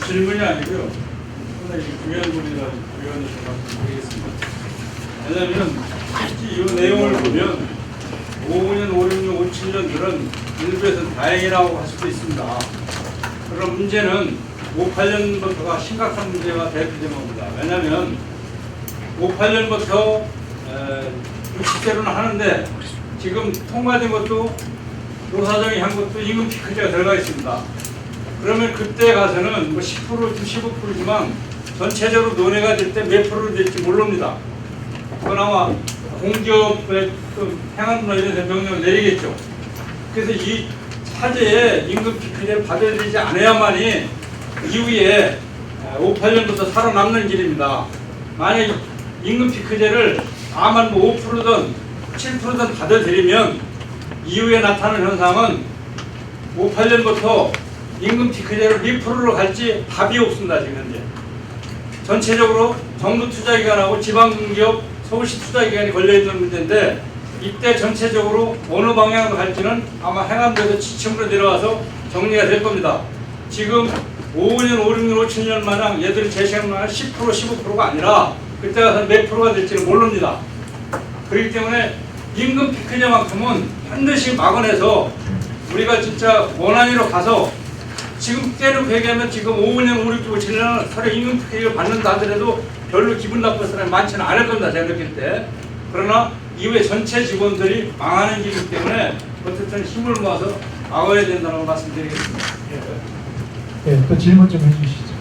질문이 아니고요. 상당히 중요한 부분이라 위원님 말씀드리겠습니다. 왜냐하면 실제 이 내용을 보면 5년, 5, 6년, 5, 7년들은 일부에서는 다행이라고 할 수도 있습니다. 그런 문제는 5, 8년부터가 심각한 문제가 대두되는 겁니다. 왜냐하면 5, 8년부터 60세로는 하는데 지금 통과된 것도 노사정이 한 것도 임금 피크제가 들어가 있습니다. 그러면 그때 가서는 뭐 10%지 15%지만 전체적으로 논의가 될 때 몇 프로를 될지 모릅니다. 그나마 공기업의 행안부나 이런 데 명령을 내리겠죠. 그래서 이 차제에 임금 피크제를 받아들이지 않아야만이 이후에 5, 8년부터 살아남는 길입니다. 만약 임금 피크제를 다만 뭐 5%든 7%든 받아들이면 이후에 나타나는 현상은 5, 8년부터 임금 피크제를 몇 프로로 갈지 답이 없습니다. 지금 현재 전체적으로 정부 투자기관하고 지방공기업 서울시 투자기관이 걸려있는 문제인데 이때 전체적으로 어느 방향으로 갈지는 아마 행안부에서 지침으로 내려와서 정리가 될 겁니다. 지금 5년, 5, 6년, 5천 마냥 얘들이 제시한 마냥 10%, 15%가 아니라 그때가 몇 프로가 될지는 모릅니다. 그렇기 때문에 임금 피크제만큼은 반드시 막아내서 우리가 진짜 원안위로 가서 지금 때로 회개하면 지금 5년, 5, 6, 7년 서로 임금 피크제를 받는다 하더라도 별로 기분 나쁜 사람이 많지는 않을 겁니다. 제가 느낄 때. 그러나 이후에 전체 직원들이 망하는 길이기 때문에 어쨌든 힘을 모아서 막아야 된다고 말씀드리겠습니다. 예, 또 질문 좀 해주시죠.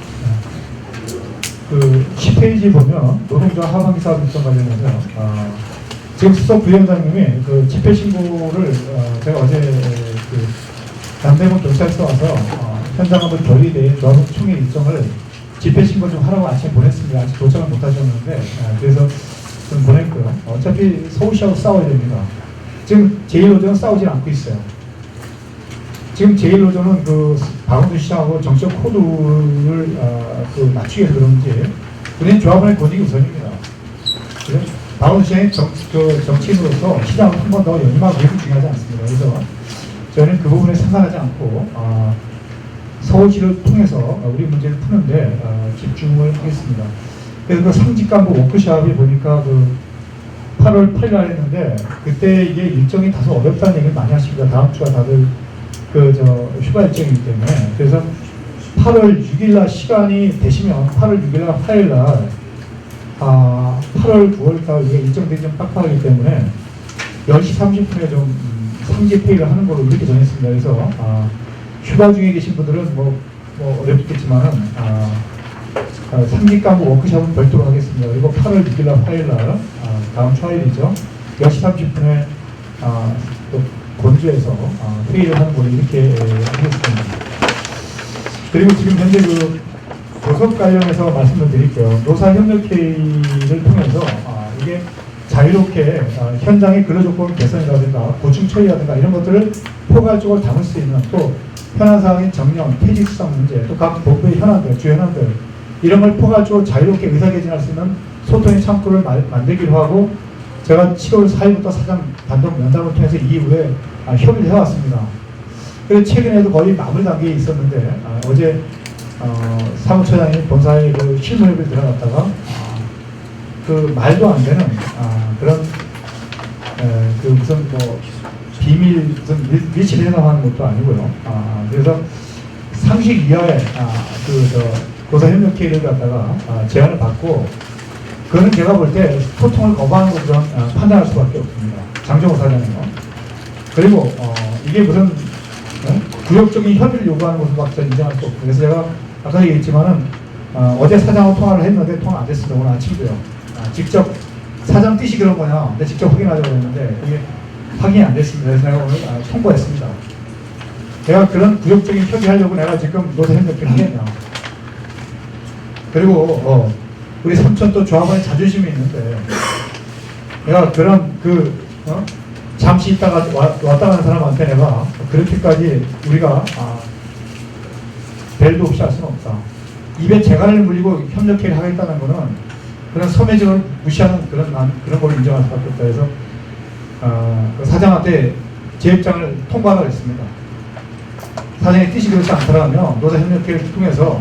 그 10페이지 보면 노동조합 하반기 사업 일정 관련해서 지금 수석 부위원장님이 그 집회 신고를 제가 어제 그 남대문 경찰서 와서 현장하고 결의된 조합원 총회 일정을 집회 신고 좀 하라고 아침에 보냈습니다. 아직 도착을 못 하셨는데 그래서 좀 보냈고요. 어차피 서울시하고 싸워야 됩니다. 지금 제1노조는 싸우지 않고 있어요. 지금 제1노조는 그 박원순 시장하고 정치적 코드를 그 맞추기 위해서 그런지 우리는 조합원의 권익이 우선입니다. 그래서 박원순 시장이 정치인으로서 시장을 한 번 더 연임하고 이것도 중요하지 않습니다. 그래서 저는 그 부분에 상관하지 않고 서울시를 통해서 우리 문제를 푸는데 집중을 하겠습니다. 그래서 그 상직간부 워크숍이 보니까 그 8월 8일 날 했는데 그때 이게 일정이 다소 어렵다는 얘기를 많이 하십니다. 다음 주가 다들 휴가 일정이기 때문에. 그래서 8월 6일 날 시간이 되시면 8월 6일 날 화요일 날 8월 9월 달 이게 일정들이 좀 빡빡하기 때문에 10시 30분에 좀 상직 회의를 하는 걸로 이렇게 정했습니다. 그래서 휴가 중에 계신 분들은 뭐 어렵겠지만은 상직간부 워크숍은 별도로 하겠습니다. 그리고 8월 6일 날 화요일 날 다음 주 화요일이죠. 10시 30분에 또 본주에서 회의를 하는 걸로 이렇게 하겠습니다. 그리고 지금 현재 그 교섭 관련해서 말씀을 드릴게요. 노사협력회의를 통해서 이게 자유롭게 현장의 근로조건 개선이라든가 고충 처리라든가 이런 것들을 포괄적으로 담을 수 있는 또 현안사항의 정령, 퇴직수당 문제, 또 각 본부의 현안들, 주현안들 이런 걸 포괄적으로 자유롭게 의사개진할 수 있는 소통의 창구를 만들기로 하고 제가 7월 4일부터 사장 단독 면담을 통해서 이후에 협의를 해왔습니다. 그래서 최근에도 거의 마무리 단계에 있었는데 어제 사무처장이 본사에 그 실무협의를 들어갔다가 그 말도 안 되는 그런 그 무슨 뭐 비밀 무슨 밀실 해석하는 것도 아니고요. 그래서 상식 이하의 교사협력회의를 갖다가 제안을 받고 그거는 제가 볼 때 소통을 거부하는 것으로 판단할 수밖에 없습니다. 장정호 사장이요. 그리고 이게 무슨 구역적인 협의를 요구하는 것으로밖에 저는 인정할 수 없고 그래서 제가 아까 얘기했지만은 어제 사장하고 통화를 했는데 통화 안 됐습니다. 오늘 아침도요. 직접 사장 뜻이 그런 거냐 근데 직접 확인하자고 했는데 이게 확인이 안 됐습니다. 그래서 내가 오늘 통보했습니다. 내가 그런 구역적인 협의하려고 내가 지금 노사협력회를 하겠냐. 그리고 우리 삼촌 또 조합원의 자존심이 있는데 내가 그런 잠시 있다가 왔다 가는 사람한테 내가 그렇게까지 우리가 벨도 없이 할 수는 없다. 입에 재갈을 물리고 협력회를 하겠다는 거는 그런 섬해증을 무시하는 그런 걸 인정할 수밖에 없다. 그래서 그 사장한테 제 입장을 통보하라고 했습니다. 사장의 뜻이 그렇지 않더라면 노사협력회를 통해서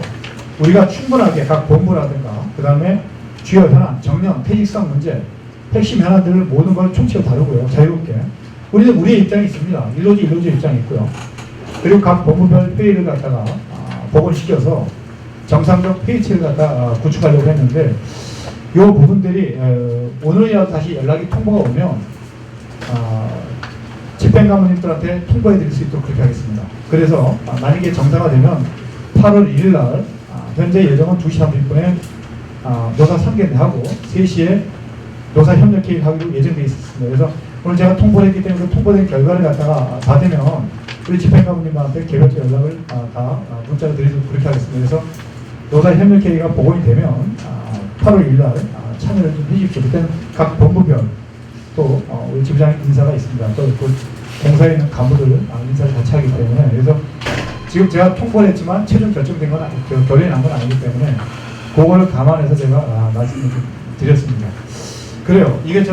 우리가 충분하게 각 본부라든가 그 다음에 주요 현안, 정령, 퇴직성 문제, 핵심 현안들을 모든 걸 총체로 다루고요. 자유롭게. 우리는 우리의 입장이 있습니다. 일로지 입장이 있고요. 그리고 각 본부별 회의를 갖다가 복원시켜서 정상적 회의체를 갖다 구축하려고 했는데 이 부분들이 오늘이라도 다시 연락이 통보가 오면 집행관님들한테 통보해 드릴 수 있도록 그렇게 하겠습니다. 그래서 만약에 정상화되면 8월 1일 날 현재 예정은 2시 30분에 노사 상견례하고 3시에 노사협력회의를 하기로 예정되어 있었습니다. 그래서 오늘 제가 통보를 했기 때문에 통보된 결과를 갖다가 받으면 우리 집행관님들한테 개별적 연락을 다 문자로 드리도록 그렇게 하겠습니다. 그래서 노사협력회의가 복원이 되면 8월 1일 날 참여를 좀 해주십시오. 그때는 각 본부별 또 우리 지부장 인사가 있습니다. 또 그 공사에 있는 간부들 인사를 같이 하기 때문에 그래서 지금 제가 통보를 했지만 최종 결정된 건 결론이 난 건 아니기 때문에 그거를 감안해서 제가 말씀을 드렸습니다. 그래요. 이게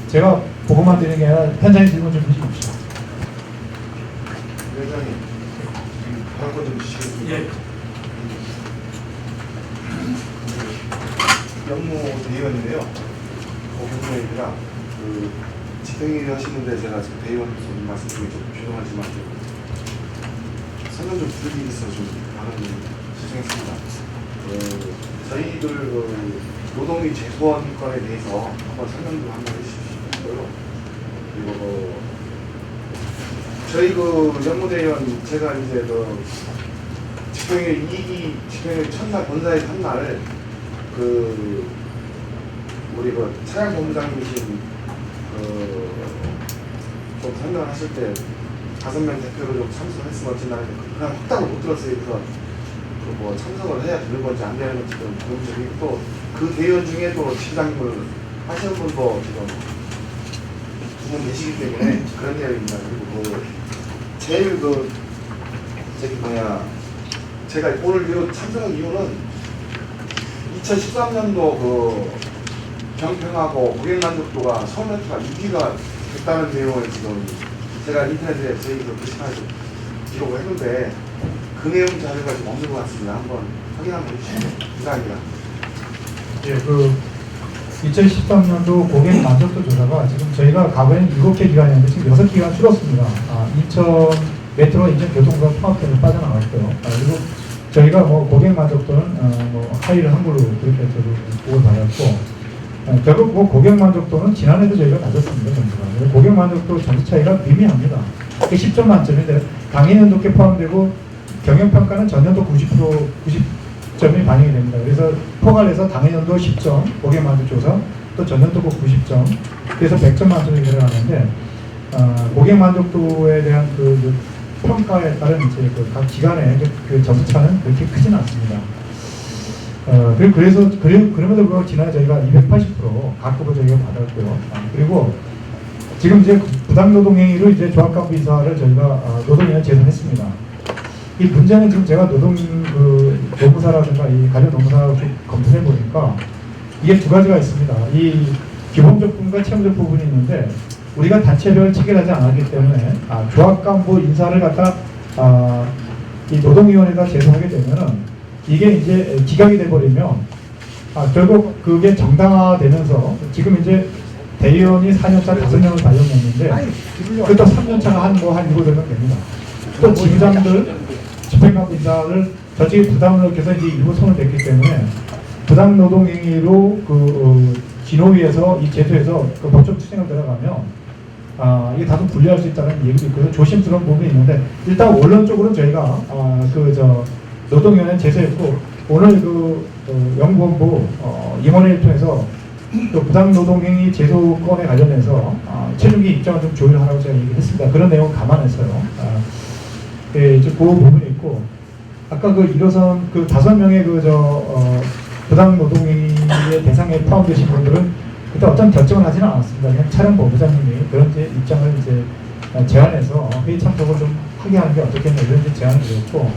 제가 보고만 드리는 게 아니라 현장에 질문 좀 해주십시오. 회장님, 지금 발권 좀 주시겠습니까? 예. 영무 대의원인데요. 고경무입니다. 그 집행일 하시는데 제가 지금 대의원으로서 말씀 중에 좀 죄송하지만 설명 좀 드리기 위해서 좀 발언을 신청했습니다. 저희들 노동위 재소원건에 대해서 한번 설명 좀 한번 해주시고요. 그리고 저희 영무대의원 제가 이제 집행일 2기 집행일 첫날 본사의 첫날 우리 차장본부장님이신 좀 설명을 하실 때 5명 대표로 좀 참석했으면 어찌나 그냥 확답을 못 들었어요. 그래서 참석을 해야 되는 건지 안 되는 건지 좀 고민적이고 또 그 대의원 중에 또 시장님을 하시는 분도 지금 2분 계시기 때문에 그런 내용입니다. 그리고 제일 제가 오늘 참석한 이유는 2013년도 경평하고 고객만족도가 서울메트로가 6위가 됐다는 내용을 지금 제가 인터넷에 저희 게시판에 기록을 했는데 그 내용 자료가 좀 없는 것 같습니다. 한번 확인 한번 해주시면 감사합니다. 예, 2013년도 고객 만족도 조사가 지금 저희가 과거에는 7개 기관이었는데 지금 6기관 줄었습니다. 인천 메트로 인천 교통사업 통합회로 빠져나갔고요. 그리고 저희가 고객 만족도는 하위를 한 걸로 그렇게 저도 보고를 받았고, 결국 고객 만족도는 지난해도 저희가 낮았습니다. 점수가. 고객 만족도 점수 차이가 미미합니다. 10점 만점인데 당해년도께 포함되고 경영평가는 전년도 90점이 반영이 됩니다. 그래서 포괄해서 당해년도 10점 고객 만족조사, 또 전년도 90점, 그래서 100점 만점이 들어가는데 고객 만족도에 대한 평가에 따른 이제 각 기관의 점수 차는 그렇게 크지는 않습니다. 그럼에도 불구하고 지난해 저희가 280% 각급을 저희가 받았고요. 그리고 지금 이제 부당노동행위로 이제 조합간부 인사를 저희가 노동위원회 제소했습니다. 이 문제는 지금 제가 노무사라든가 이 관련 노무사 검토해 보니까 이게 두 가지가 있습니다. 이 기본적 부분과 채무적 부분이 있는데 우리가 단체별 체결하지 않았기 때문에 조합간부 인사를 갖다 이 노동위원회가 제소하게 되면은 이게 이제 기각이 돼버리면 결국 그게 정당화되면서 지금 이제 대의원이 4년차 5명을 발령했는데 그또 3년차가 한 7명 됩니다. 또 지부장들 집행관부 인사를 저쪽에 부담을 느껴서 이제 일부 손을 댔기 때문에 부당노동행위로 진호위에서 이 제도에서 법적 투쟁을 들어가면 이게 다소 불리할 수 있다는 얘기도 있고요. 조심스러운 부분이 있는데 일단 원론적으로는 저희가 노동위원회 제소했고 오늘 연구본부 임원회를 통해서 부당노동행위 제소건에 관련해서 최종기 입장을 좀 조율하라고 제가 얘기했습니다. 그런 내용을 감안해서요. 이제 그 부분이 있고 아까 1호선 5명의 부당노동행위의 대상에 포함되신 분들은 그때 어떤 결정을 하지는 않았습니다. 그냥 차량본부장님이 그런 입장을 이제 제안해서 회의 참석을 좀 하게 하는 게 어떻겠냐 이런 제안을 드렸고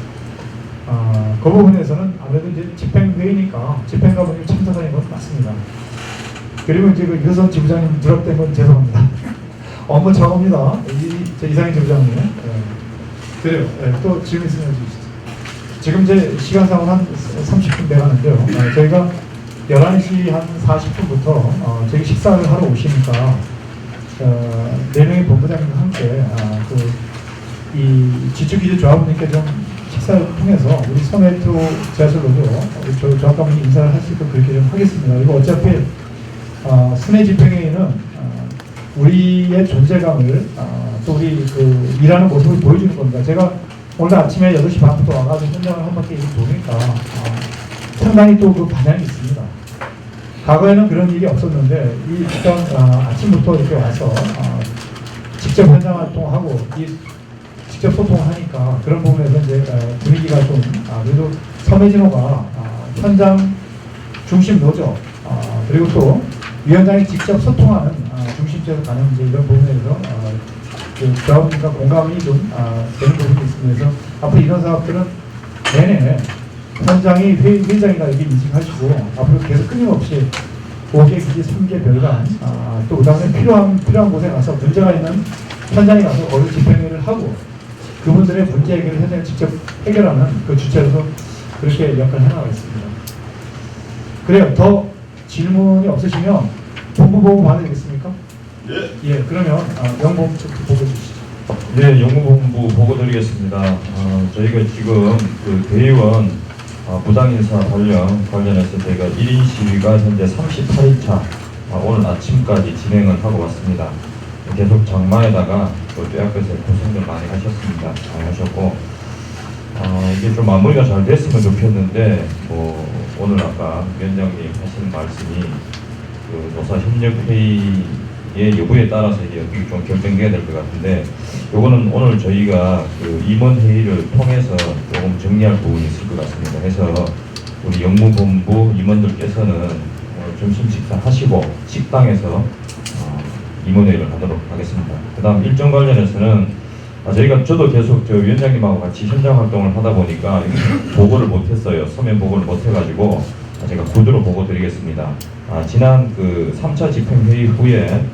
그 부분에서는 아무래도 이제 집행회의니까 집행관분이 참석하는 건 맞습니다. 그리고 이제 1호선 지부장님 누락된 건 죄송합니다. 업무 작업입니다. 이상희 지부장님. 그래요. 또 질문 있으면 해주시죠. 지금 이제 시간상으로 한 30분 돼가는데요. 저희가 11시 한 40분부터 저희 식사를 하러 오시니까 4명의 본부장님과 함께 이 지축기조 조합원님께 좀 식사를 통해서 우리 서메트로 지하철로도 우리 조합관분이 인사를 할 수 있도록 그렇게 좀 하겠습니다. 그리고 어차피 순회 집행회의는 우리의 존재감을 또 우리 일하는 모습을 보여주는 겁니다. 제가 오늘 아침에 8시 반부터 와가지고 현장을 한 바퀴 보니까 상당히 또 반향이 있습니다. 과거에는 그런 일이 없었는데 일단 아침부터 이렇게 와서 직접 현장 활동하고 직접 소통하니까 그런 부분에서 이제 분위기가 좀 그래도 서매진호가 현장 중심 노조 그리고 또 위원장이 직접 소통하는 중심적으로 가는 이제 이런 부분에서 조합원님과 공감이 좀 되는 부분이 있습니다. 그래서 앞으로 이런 사업들은 내내 현장이 회장이나 이렇게 인식하시고 앞으로 계속 끊임없이 5개 기지 3개 별관 또 그다음에 필요한 곳에 가서 문제가 있는 현장에 가서 거기 집행을 하고 그분들의 문제 해결을 현장에 직접 해결하는 그 주체로서 그렇게 역할을 해나가겠습니다. 그래요. 더 질문이 없으시면 본부 보고 봐도 되겠습니까? 예, 그러면 영본 쪽 보고 주시죠. 네, 연구본부 보고 드리겠습니다. 저희가 지금 그 대의원 부당인사 관련해서 저희가 1인 시위가 현재 38일차 오늘 아침까지 진행을 하고 왔습니다. 계속 장마에다가 또 뼈약볕에 고생들 많이 하셨습니다. 많이 하셨고 이게 좀 마무리가 잘 됐으면 좋겠는데 뭐 오늘 아까 위원장님 하신 말씀이 그 노사협력회의의 여부에 따라서 이게 어떻게 좀 결정돼야 될 것 같은데 요거는 오늘 저희가 그 임원회의를 통해서 조금 정리할 부분이 있을 것 같습니다. 그래서 우리 영무본부 임원들께서는 오늘 점심 식사하시고 식당에서 임원회의를 하도록 하겠습니다. 그 다음 일정 관련해서는 저도 계속 저 위원장님하고 같이 현장 활동을 하다 보니까 보고를 못했어요. 서면 보고를 못해가지고 제가 구두로 보고 드리겠습니다. 지난 그 3차 집행회의 후에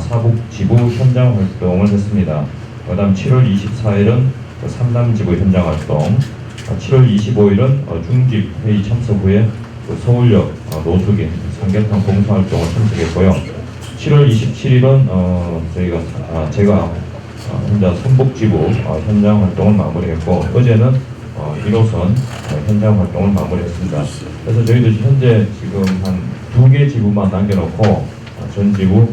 사북지부 현장 활동을 했습니다. 그 다음 7월 24일은 삼남지부 현장 활동, 7월 25일은 중집회의 참석 후에 그 서울역 노숙인 삼계탕 봉사활동을 참석했고요. 7월 27일은 제가 혼자 선북지부 현장 활동을 마무리했고 어제는 1호선 현장 활동을 마무리했습니다. 그래서 저희도 현재 지금 한 2개 지부만 남겨놓고 전 지부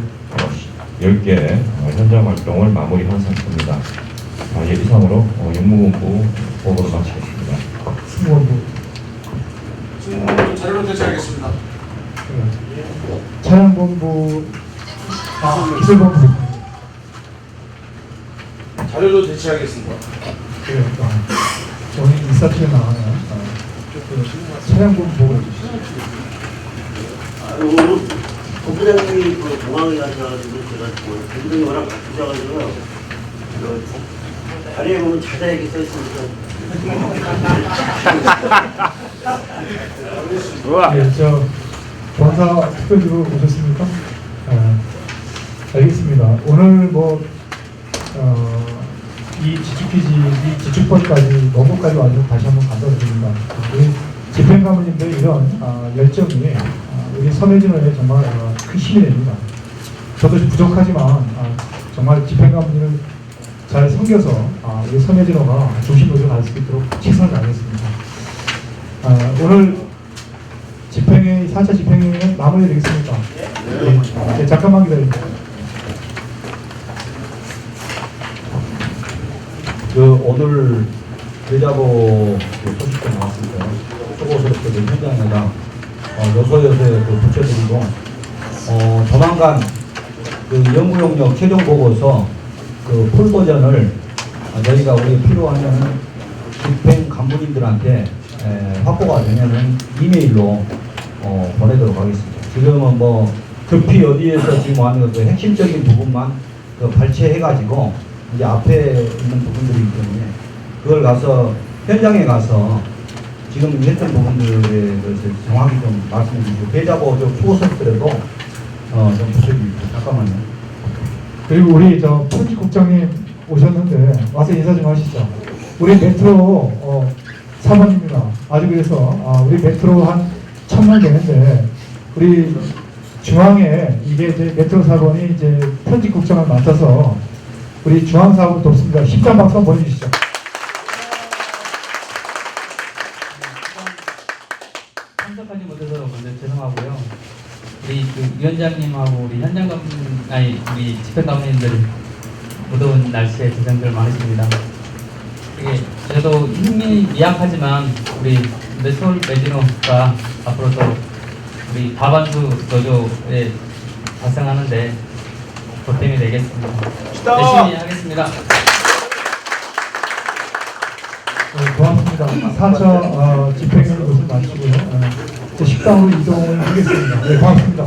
10개 현장 활동을 마무리한 상태입니다. 이상으로 영무본부 보고를 마치겠습니다. 승무원부. 승무원 자료로 대체하겠습니다. 차량본부, 기술본부. 자료로 대체하겠습니다. 그래요. 오늘 인사팀에 나와요. 차량본부 보고 주시죠. 오늘 본부장님이 그 공항에 가셔가지고 제가 본부장님 워낙 바쁘셔가지고요. 자리에 보면 자자 얘기 써 있으니까. 예, 저 본사 특별기로 오셨습니까? 알겠습니다. 오늘 이 지축퀴즈, 이 지축법까지 원고까지 와서 다시 한번 감사드립니다. 우리 집행가무님들 이런 열정이 우리 섬해진호에 정말 큰 힘이 됩니다. 저도 부족하지만 정말 집행가무님을 잘 섬겨서 우리 섬해진호가 조심으로 갈 수 있도록 최선을 다하겠습니다. 오늘 집행회의, 4차 집행회의는 마무리 되겠습니까? 네, 잠깐만 기다립니다. 오늘 대자보 소식도 나왔습니다. 초고속도 현장에다 여소여소에 붙여드리고 조만간 그 연구용역 최종 보고서 그 풀 버전을 저희가 우리 필요하면은 집행 간부님들한테 확보가 되면은 이메일로 보내도록 하겠습니다. 지금은 뭐 급히 어디에서 지금 하는 그 핵심적인 부분만 그 발췌해가지고 이제 앞에 있는 부분들이기 때문에 그걸 가서 현장에 가서 지금 했던 부분들에 대해서 정확히 좀 말씀해 주시고 대자보 좀 초고속들에도 좀 부탁드립니다. 잠깐만요. 그리고 우리 편집국장님 오셨는데 와서 인사 좀 하시죠. 우리 메트로 사모님입니다. 아주 그래서 우리 메트로 한 1000명 되는데 우리 중앙에 이게 이제 메트로 사건이 이제 편집국장을 맡아서 우리 중앙사업을 돕습니다. 힘찬 박수 한번 보내주시죠. 참석하지 못해서 먼저 죄송하고요. 우리 그 위원장님하고 우리 현장 감독, 우리 집행 감독님들 무더운 날씨에 고생들 많으십니다. 이게 저도 힘이 미약하지만 우리 서울 매진호가 앞으로도 우리 과반수 노조에 발생하는데 보탬이 되겠습니다. 열심히 하겠습니다. 고맙습니다. 4차 집행을 것을 마치고요. 식당으로 이동을 하겠습니다. 네, 고맙습니다.